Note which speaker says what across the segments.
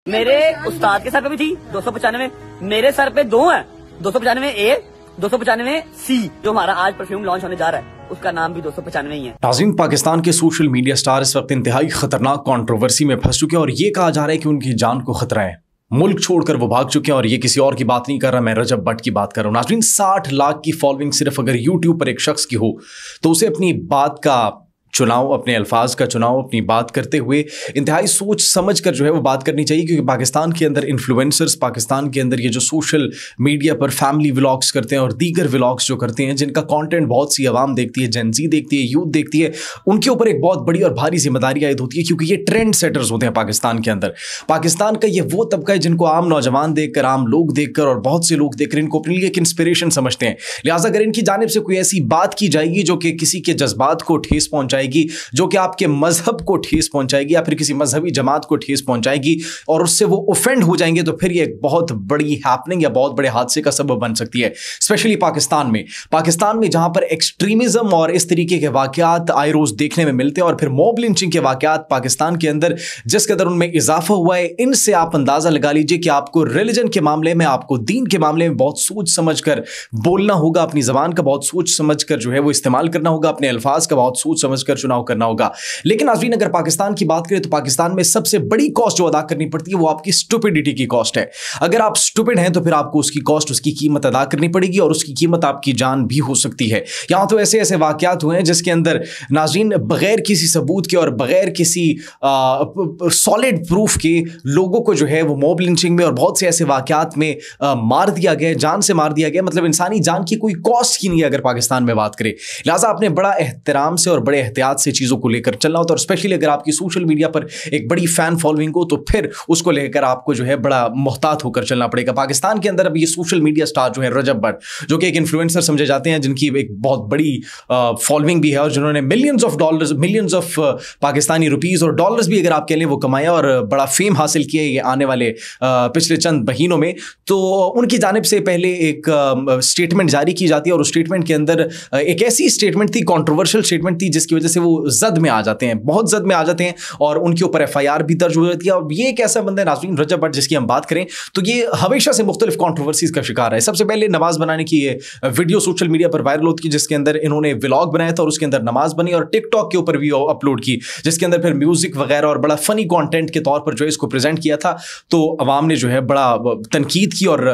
Speaker 1: मेरे उस्ताद के सर पे भी थी 295, मेरे सर पे दो है 295A 295C। जो हमारा आज परफ्यूम लॉन्च होने जा रहा है उसका नाम भी 295 ही है।
Speaker 2: नाज़रीन, पाकिस्तान के सोशल मीडिया स्टार इस वक्त इंतहाई खतरनाक कंट्रोवर्सी में फंस चुके हैं और ये कहा जा रहा है कि उनकी जान को खतरा है। मुल्क छोड़कर वो भाग चुके हैं और ये किसी और की बात नहीं कर रहा, मैं रजब भट्ट की बात कर रहा हूं। नाज़रीन, 60 लाख की फॉलोइंग सिर्फ अगर यूट्यूब पर एक शख्स की हो तो उसे अपनी बात का चुनाव, अपने अल्फाज का चुनाव, अपनी बात करते हुए इंतहाई सोच समझ कर जो है वो बात करनी चाहिए, क्योंकि पाकिस्तान के अंदर इन्फ्लुएंसर्स, पाकिस्तान के अंदर ये जो सोशल मीडिया पर फैमिली व्लॉग्स करते हैं और दीगर व्लॉग्स जो करते हैं जिनका कंटेंट बहुत सी आवाम देखती है, जेन ज़ी देखती है, यूथ देखती है, उनके ऊपर एक बहुत बड़ी और भारी जिम्मेदारी आयद होती है, क्योंकि ये ट्रेंड सेटर्स होते हैं पाकिस्तान के अंदर। पाकिस्तान का ये वो तबका है जिनको आम नौजवान देखकर, आम लोग देखकर और बहुत से लोग देखकर इनको अपने लिए एक इंस्पिरेशन समझते हैं। लिहाजा अगर इनकी जानिब से कोई ऐसी बात की जाएगी जो कि किसी के जज्बात को ठेस पहुंचाएगी, जो कि आपके मजहब को ठेस पहुंचाएगी या फिर किसी मजहबी जमात को ठेस पहुंचाएगी और उससे वो ऑफेंड हो जाएंगे, तो फिर ये एक बहुत बड़ी हैपनिंग या बहुत बड़े हादसे का सबब बन सकती है। स्पेशली पाकिस्तान में जहां पर एक्सट्रीमिज्म और इस तरीके के वाकयात आए रोज देखने में मिलते हैं और फिर मॉब लिंचिंग के वाकयात पाकिस्तान के अंदर जिस कदर उनमें इजाफा हुआ है, इनसे आप अंदाजा लगा लीजिए कि आपको रिलीजन के मामले में, आपको दीन के मामले में बहुत सोच समझ कर बोलना होगा, अपनी जबान का बहुत सोच समझ कर जो है वो इस्तेमाल करना होगा, अपने अल्फाज का बहुत सोच समझ कर चुनाव करना होगा। लेकिन नाज़रीन, अगर पाकिस्तान की बात करें तो पाकिस्तान में सबसे बड़ी कॉस्ट जो अदा करनी पड़ती है वो आपकी स्टुपिडिटी की कॉस्ट है। अगर आप स्टुपिड हैं तो फिर आपको उसकी कॉस्ट, उसकी कीमत अदा करनी पड़ेगी और उसकी कीमत आपकी जान भी हो सकती है। यहां तो ऐसे ऐसे वाकयात हुए हैं जिसके अंदर नाज़रीन बगैर किसी सबूत के और बगैर किसी सॉलिड प्रूफ के लोगों को जो है वो मॉब लिंचिंग में और बहुत से ऐसे वाकयात में मार दिया गया, जान से मार दिया गया। मतलब इंसानी जान की कोई कॉस्ट ही नहीं है अगर पाकिस्तान में बात करें। लिहाजा आपने बड़ा एहतराम से और बड़े एहतियात से चीज़ों को लेकर चलना होता है और स्पेशली अगर आपकी सोशल मीडिया पर एक बड़ी फैन फॉलोइंग हो तो फिर उसको लेकर आपको जो है बड़ा मुहतात होकर चलना पड़ेगा। पाकिस्तान के अंदर अब ये सोशल मीडिया स्टार जो है रजब भट्ट, जो कि एक इन्फ्लुएंसर समझे जाते हैं, जिनकी एक बहुत बड़ी फॉलोइंग भी है और जिन्होंने millions of dollars, millions of Pakistani rupees और डॉलर्स भी अगर आप कह लें वो कमाया और बड़ा फेम हासिल किया ये आने वाले पिछले चंद महीनों में। तो उनकी जानिब से पहले एक स्टेटमेंट जारी की जाती है और उस स्टेटमेंट के अंदर एक ऐसी स्टेटमेंट थी, कॉन्ट्रोवर्शियल स्टेटमेंट थी, जिसकी वजह से वो जद में आ जाते हैं, बहुत जद में आ जाते हैं और उनके ऊपर FIR भी दर्ज हो जाती है। अब ये एक ऐसा बंदा है नाज़रीन रजब भट्ट, जिसकी हम बात करें तो ये हमेशा से मुख्तलिफ कॉन्ट्रोवर्सीज का शिकार है। सबसे पहले नमाज बनाने की ये वीडियो सोशल मीडिया पर वायरल होती है, जिसके अंदर इन्होंने व्लॉग बनाया था और उसके अंदर नमाज बनी और टिकटॉक के ऊपर भी अपलोड की, जिसके अंदर फिर म्यूजिक वगैरह और बड़ा फनी कंटेंट के तौर पर जो है इसको प्रेजेंट किया था। तो अवाम ने जो है बड़ा तनकीद की और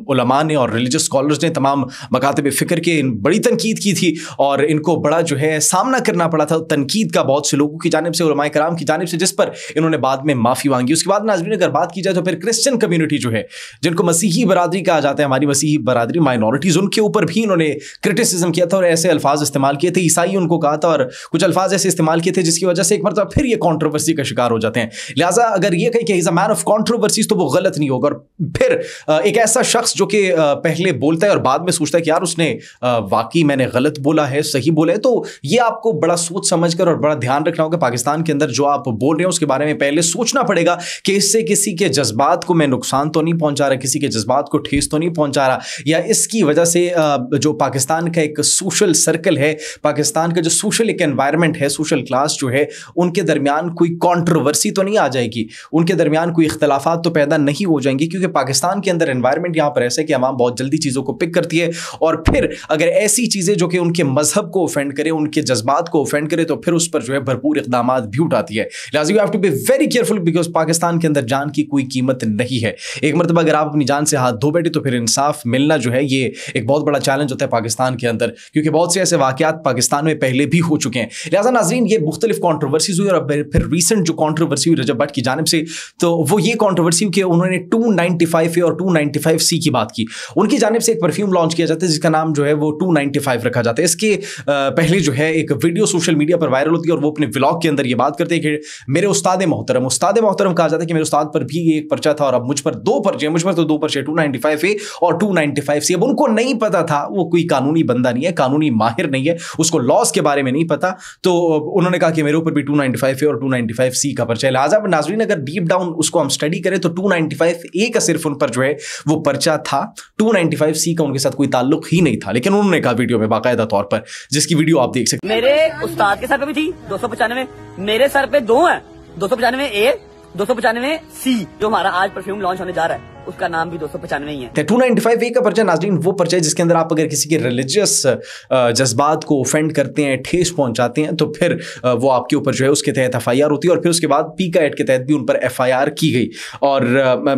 Speaker 2: उलमा ने और रिलीजियस स्कॉलर्स ने तमाम मकातब फ़िक्र के बड़ी तनकीद की थी और इनको बड़ा जो है सामना करना पड़ा था तनकीद का, बहुत से लोगों की जानिब से, उलमाए कराम की जानिब से, जिस पर इन्होंने बाद में माफ़ी मांगी। उसके बाद नाज़रीन अगर बात की जाए तो फिर क्रिश्चियन कम्युनिटी जो है, जिनको मसीही बरादरी कहा जाता है, हमारी मसीही बरादरी, माइनॉरिटीज़, उनके ऊपर भी इन्होंने क्रिटिसिज्म किया था और ऐसे अल्फाज इस्तेमाल किए थे, ईसाई उनको कहा था और कुछ अल्फाज ऐसे इस्तेमाल किए थे जिसकी वजह से एक मरतबा फिर ये कॉन्ट्रोवर्सी का शिकार हो जाते हैं। लिहाजा अगर ये कहीं कि is a man of controversies तो वो गलत नहीं होगा। और फिर एक ऐसा शख्स जो कि पहले बोलता है और बाद में सोचता है कि यार उसने वाकई मैंने गलत बोला है, सही बोला है, तो ये आपको बड़ा सोच समझ कर और बड़ा ध्यान रखना होगा। पाकिस्तान के अंदर जो आप बोल रहे हैं उसके बारे में पहले सोचना पड़ेगा कि इससे किसी के जज्बात को मैं नुकसान तो नहीं पहुंचा रहा, किसी के जज्बात को ठेस तो नहीं पहुंचा रहा, या इसकी वजह से जो पाकिस्तान का एक सोशल सर्कल है, पाकिस्तान का जो सोशल एक एनवायरनमेंट है, सोशल क्लास जो है, उनके दरमियान कोई कंट्रोवर्सी तो नहीं आ जाएगी, उनके दरमियान कोई इख्तलाफात तो पैदा नहीं हो जाएंगे, क्योंकि पाकिस्तान के अंदर एनवायरनमेंट यहाँ पर ऐसा है कि अवाम बहुत जल्दी चीज़ों को पिक करती है और फिर अगर ऐसी चीज़ें जो कि उनके मजहब को ऑफेंड करे, उनके जज्बात को ऑफेंड करे, तो फिर उस पर जो है भरपूर इक़दाम भी उठाती है। लिहाजा you have to be very careful, because Pakistan के अंदर जान की कोई कीमत नहीं है। एक मरतबा अगर आप अपनी जान से हाथ धो बैठे तो फिर इंसाफ मिलना जो है ये एक बहुत बड़ा चैलेंज होता है पाकिस्तान के अंदर, क्योंकि बहुत से ऐसे वाकयात पाकिस्तान में पहले भी हो चुके हैं। लिहाजा नाज़रीन ये मुख्तलिफ कॉन्ट्रोवर्सीज हुई और फिर रिसेंट जो कॉन्ट्रोवर्सी हुई रजब भट्ट की जानिब से, तो वो ये कॉन्ट्रोवर्सी कि उन्होंने 295A और 295C की बात की। उनकी जानिब से एक परफ्यूम लॉन्च किया जाता है जिसका नाम जो है वो 295 रखा जाता है। इसके पहले जो है एक वीडियो सोशल मीडिया पर वायरल होती है और वो अपने व्लॉग के अंदर ये बात करते हैं कि मेरे उस्ताद मोहतरम कहा जाता है कि मेरे उस्ताद पर भी एक पर्चा था और अब मुझ पर दो पर्चे, मुझ पर तो दो पर्चे, 295A और 295C। अब उनको नहीं पता था, वो कोई कानूनी बंदा नहीं है, कानूनी माहिर नहीं है, उसको लॉस के बारे में नहीं पता, तो उन्होंने कहा कि मेरे ऊपर भी 295A और 295C का पर्चा है। लिहाजा नाज़रीन अगर डीप डाउन उसको हम स्टडी करें तो 295A का सिर्फ उन पर जो है वो पर्चा था, 295C का उनके साथ कोई ताल्लुक ही नहीं था, लेकिन उन्होंने कहा वीडियो में बाकायदा तौर पर, जिसकी वीडियो आप देख सकते हैं।
Speaker 1: मेरे उस्ताद के सर पे भी थी 295, मेरे सर पे दो है 295A 295C जो हमारा आज परफ्यूम लॉन्च होने जा रहा है उसका नाम भी 295 ही है।
Speaker 2: 295A का पर्चा नाज़रीन वो पर्चा है जिसके अंदर आप अगर किसी के रिलीजियस जज्बात को ऑफेंड करते हैं, ठेस पहुंचाते हैं, तो फिर वो आपके ऊपर जो है उसके तहत FIR होती है और फिर उसके बाद पी का एक्ट के तहत भी उन पर FIR की गई और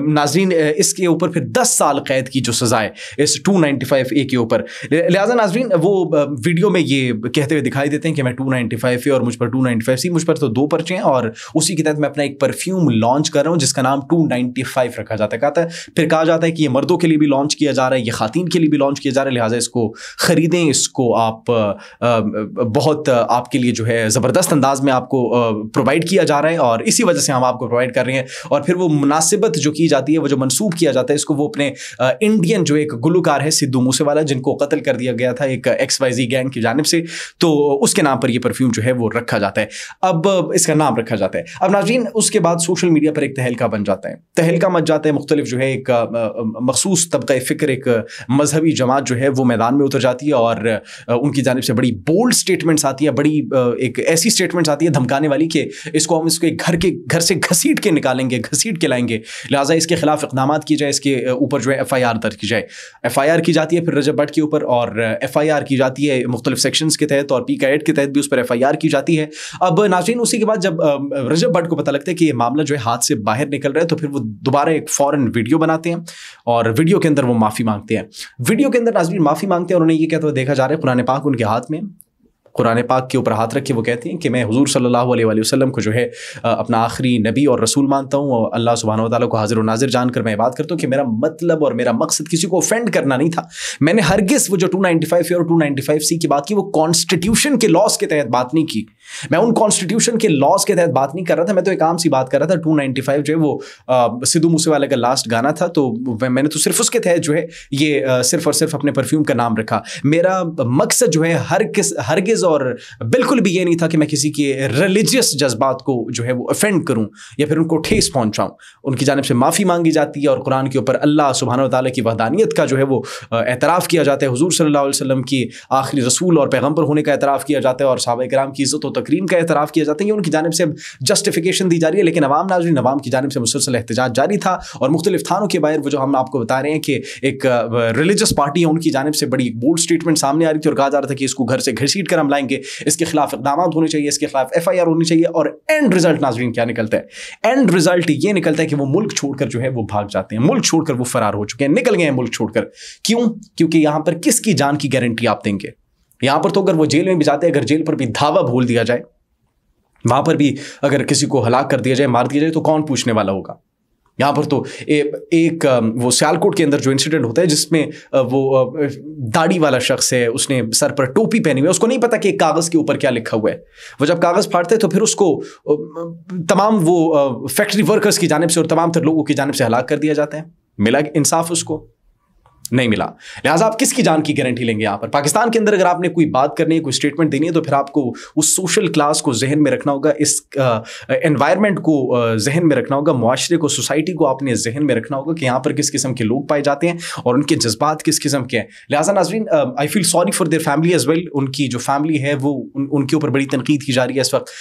Speaker 2: नाज़रीन इसके ऊपर फिर 10 साल कैद की जो सजा है इस 295A के ऊपर। लिहाजा नाज़रीन वो वीडियो में ये कहते हुए दिखाई देते हैं कि मैं 295A और मुझ पर 295C, मुझ पर तो 2 पर्चे हैं और उसी के तहत मैं अपना एक परफ्यूम लॉन्च कर रहा हूँ जिसका नाम 295 रखा जाता है। कहता है फिर कहा जाता है कि ये मर्दों के लिए भी लॉन्च किया जा रहा है, ये खातीन के लिए भी लॉन्च किया जा रहा है, लिहाजा इसको खरीदें, इसको आप बहुत आपके लिए जो है ज़बरदस्त अंदाज में आपको प्रोवाइड किया जा रहा है और इसी वजह से हम आपको प्रोवाइड कर रहे हैं। और फिर वो मुनासिबत जो की जाती है, वो जो मंसूब किया जाता है इसको, वो अपने इंडियन जो एक गुलकार है सिद्धू मूसेवाला, जिनको कत्ल कर दिया गया था एक XYZ गैंग की जानिब से, तो उसके नाम पर ये परफ्यूम जो है वो रखा जाता है। अब इसका नाम रखा जाता है। अब नाज़रीन उसके बाद सोशल मीडिया पर एक तहलका बन जाता है, तहलका मच जाता है, मुख्तलिफ जो है एक मखसूस तबका फ़िक्र, एक मजहबी जमात जो है वो मैदान में उतर जाती है और उनकी जानिब से बड़ी बोल्ड स्टेटमेंट्स आती है, बड़ी एक ऐसी स्टेटमेंट्स आती है धमकाने वाली कि इसको हम इसके घर से घसीट के निकालेंगे, घसीट के लाएंगे, लिहाजा इसके खिलाफ इक़दाम किए जाए, इसके ऊपर जो है FIR दर्ज की जाए। FIR की जाती है फिर रजब भट्ट के ऊपर और FIR की जाती है मुख्तलिफ सेक्शंस के तहत और पी का एक्ट के तहत भी उस पर FIR की जाती है। अब नाज़रीन उसी के बाद जब रजब भट्ट को पता लगता है कि ये मामला जो है हाथ से बाहर निकल रहा है, तो फिर वो दोबारा एक फ़ौरन वीडियो बनाते हैं और वीडियो के अंदर वो माफ़ी मांगते हैं। वीडियो के अंदर नाज़रीन माफ़ी मांगते हैं और उन्हें ये कहते हुए देखा जा रहा है, कुरान पाक उनके हाथ में, कुरान पाक के ऊपर हाथ रख के वो कहती हैं कि मैं हुजूर सल्लल्लाहु अलैहि वसल्लम को जो है अपना आखिरी नबी और रसूल मानता हूँ और अल्लाह सुब्हानहू व तआला को हाजिर और नाजिर जानकर मैं बात करता हूँ कि मेरा मतलब और मेरा मकसद किसी को ऑफेंड करना नहीं था। मैंने हरगिज़ वो जो 295 और 295C की बात की, वो कॉन्स्टिट्यूशन के लॉज के तहत बात नहीं की, मैं उन कॉन्स्टिट्यूशन के लॉज के तहत बात नहीं कर रहा था, मैं तो एक आम सी बात कर रहा था। 295 जो है वो सिद्धू मूसेवाला का लास्ट गाना था, तो मैंने तो सिर्फ उसके तहत जो है ये सिर्फ और सिर्फ अपने परफ्यूम का नाम रखा। मेरा मकसद जो है हरगिज़ और बिल्कुल भी ये नहीं था कि मैं किसी के रिलीजियस जज्बात को जो है वो ऑफेंड करूं या फिर उनको ठेस पहुंचाऊं। उनकी जानिब से माफ़ी मांगी जाती है और कुरान के ऊपर अल्लाह सुब्हानहू व तआला की वहदानियत का जो है वो एतराफ़ किया जाता है, हुजूर सल्लल्लाहु अलैहि वसल्लम की आखिरी रसूल और पैगम्बर होने का एतराफ़ किया जाता है और सहाबा किराम की इज़्ज़त और तकरीम का एतराफ़ किया जाता है। ये उनकी जानिब से जस्टिफिकेशन दी जा रही है, लेकिन अवाम नाज़रीन अवाम की जानिब से मुसलसल एहतजाज जारी था और मुख्तलिफ थानों के बाहर वो जो हम आपको बता रहे हैं कि एक रिलीजियस पार्टी है, उनकी जानिब से बड़ी बोल्ड स्टेटमेंट सामने आ रही थी और कहा जा रहा था कि इसको घर से घसीट कर हम लाएंगे, इसके खिलाफ इक़दाम होने चाहिए, इसके खिलाफ FIR होनी चाहिए। और एंड रिजल्ट नाज़रीन क्या निकलता है? एंड रिजल्ट ये निकलता है कि वो मुल्क छोड़कर जो है वो भाग जाते हैं, मुल्क छोड़कर वो फरार हो चुके हैं, निकल गए हैं मुल्क छोड़कर। क्यों? क्योंकि यहां पर किसकी जान की गारंटी आप देंगे? यहां पर तो अगर वो जेल में भी जाते हैं, अगर जेल पर भी धावा बोल दिया जाए, वहां पर भी अगर किसी को हलाक कर दिया जाए, मार दिया जाए, तो कौन पूछने वाला होगा? यहाँ पर तो एक वो सियालकोट के अंदर जो इंसिडेंट होता है जिसमें वो दाढ़ी वाला शख्स है, उसने सर पर टोपी पहनी हुई है, उसको नहीं पता कि कागज़ के ऊपर क्या लिखा हुआ है। वो जब कागज़ फाड़ते हैं तो फिर उसको तमाम वो फैक्ट्री वर्कर्स की जानिब से और तमाम तर लोगों की जानिब से हलाक कर दिया जाता है। मिला इंसाफ उसको? नहीं मिला। लिहाजा आप किसकी जान की गारंटी लेंगे? यहाँ पर पाकिस्तान के अंदर अगर आपने कोई बात करनी है, कोई स्टेटमेंट देनी है, तो फिर आपको उस सोशल क्लास को जहन में रखना होगा, इस एनवायरनमेंट को जहन में रखना होगा, मुआशरे को, सोसाइटी को आपने जहन में रखना होगा कि यहाँ पर किस किस्म के लोग पाए जाते हैं और उनके जज्बात किस किस्म के हैं। लिहाजा नाज़रीन I feel sorry for their family as well. उनकी जो फैमिली है वो उनके ऊपर बड़ी तनकीद की जा रही है इस वक्त,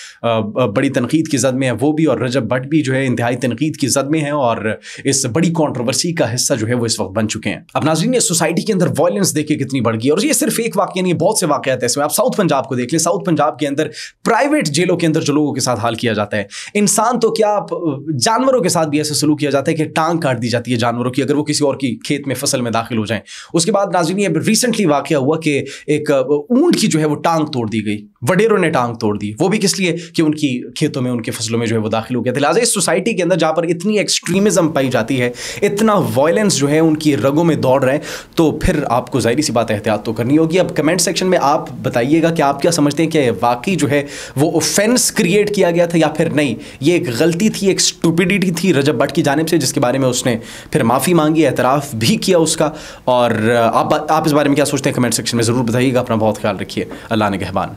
Speaker 2: बड़ी तनकीद की जद में है वो भी, और रजब भट्ट भी जो है इंतहाई तनकीद की जद में है और इस बड़ी कॉन्ट्रोवर्सी का हिस्सा जो है वो इस वक्त बन चुके हैं। अब नाज़रीन सोसाइटी के अंदर वायलेंस देखिए कितनी बढ़ गई, और ये सिर्फ एक वाकया नहीं, बहुत से वाकयात हैं इसमें। आप साउथ पंजाब को देख ले, साउथ पंजाब के अंदर प्राइवेट जेलों के अंदर जो लोगों के साथ हाल किया जाता है, इंसान तो क्या जानवरों के साथ भी ऐसा सलूक किया जाता है कि टांग काट दी जाती है जानवरों की अगर वो किसी और की खेत में फसल में दाखिल हो जाएं। उसके बाद नाज़रीन ये रिसेंटली वाकया हुआ कि एक ऊंट की जो है वो टांग तोड़ दी गई, वडेरों ने टांग तोड़ दी, वो भी किस लिए कि उनकी खेतों में, उनके फसलों में जो है वो दाखिल हो गया था। लिहाजा इस सोसाइटी के अंदर जहाँ पर इतनी एक्सट्रीमिज्म पाई जाती है, इतना वायलेंस जो है उनकी रगों में दौड़ रहा है, तो फिर आपको जाहिर सी बात एहतियात तो करनी होगी। अब कमेंट सेक्शन में आप बताइएगा कि आप क्या समझते हैं कि वाकई जो है वो ऑफेंस क्रिएट किया गया था या फिर नहीं, ये एक गलती थी, एक स्टूपिडिटी थी रजब भट्ट की जानिब से, जिसके बारे में उसने फिर माफ़ी मांगी, एतराफ़ भी किया उसका। और आप इस बारे में क्या सोचते हैं कमेंट सेक्शन में ज़रूर बताइएगा। अपना बहुत ख्याल रखिए। अल्लाह निगहबान।